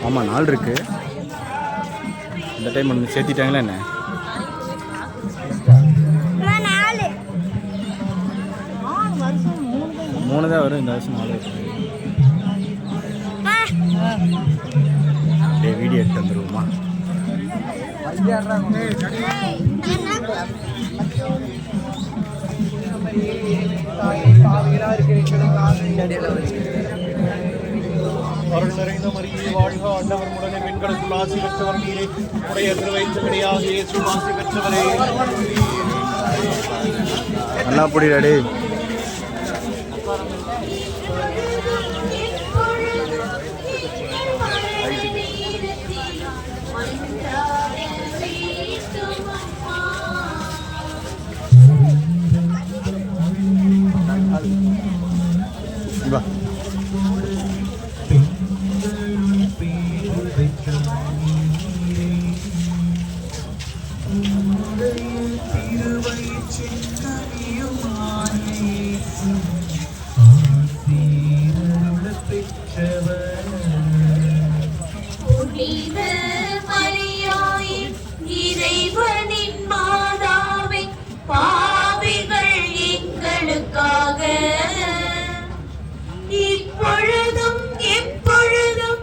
ஆமாம், நாள் இருக்கு. இந்த டைம் ஒன்று சேர்த்திட்டாங்களா என்ன? மூணு தான் வரும் இந்த வருஷம், 4 வருஷம். வீடியோ எடுத்து வந்துருவோமா? அருள் நிறைந்த மரியே வாழ்க, ஆண்டவர் உடனே பெண்களுக்குள் ஆசி பெற்றவர் நீரே. உடைய திருவயிற்றுக்கடியாக இயேசு ஆசி பெற்றவரே. நல்லா புடிடாடே. வா. இறைவனின் மாதாவே, பாவிகள் எங்களுக்காக இப்பொழுதும் எப்பொழுதும்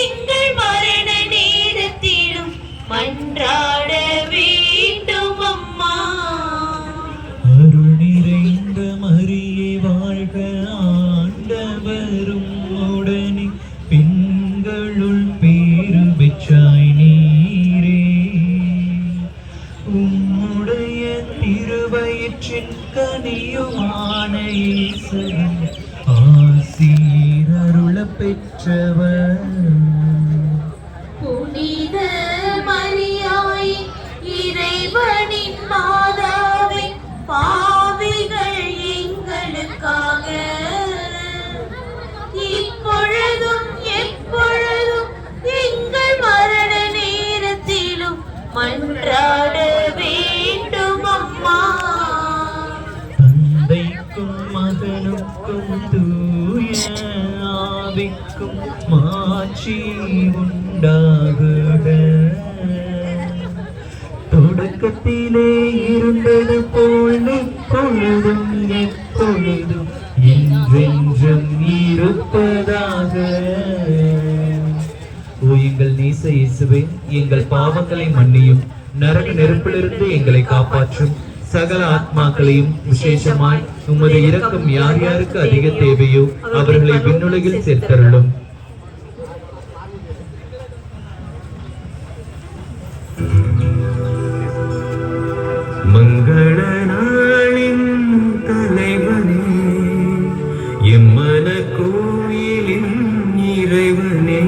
எங்கள் மரண நேரத்திலும் மன்றாட வேண்டும் அம்மா. அருள் நிறைந்த மரியே வாழ்க, ஆண்டவரும் உடனே பெண்களுள் பேறு பெற்றாய் நீரே. உம்முடைய திருவயிற்றின் கனியுமான இயேசுவின் ஆசீர் அருளப் பெற்றவர். புனித மரியாயே, இறைவனின் மாதாவே, பாவிகள் எங்களுக்காக இப்பொழுதும் எப்பொழுதும் எங்கள் மரண நேரத்திலும் மன்றாட வேண்டும் அம்மா. தந்தைக்கும் மகனுக்கும் தூய ஆவிக்கும் மாட்சி உண்டாகுக. தொடக்கத்திலே இருந்தது போல் இப்பொழுதும் எப்பொழுதும் என்றென்றும் இருப்பதாக. ஓ எங்கள் நேச இயேசுவே, எங்கள் பாவங்களை மன்னியும், நரக நெருப்பிலிருந்து எங்களை காப்பாற்றும், சகல ஆத்மாக்களையும் விசேஷமாய் உமது இரக்கம் யார் யாருக்கு அதிக தேவையோ அவர்களை விண்ணுலகில் சேர்த்தருளும். மங்கள நாளின் தலைவனே, எம்மன கோயிலின் இறைவனே,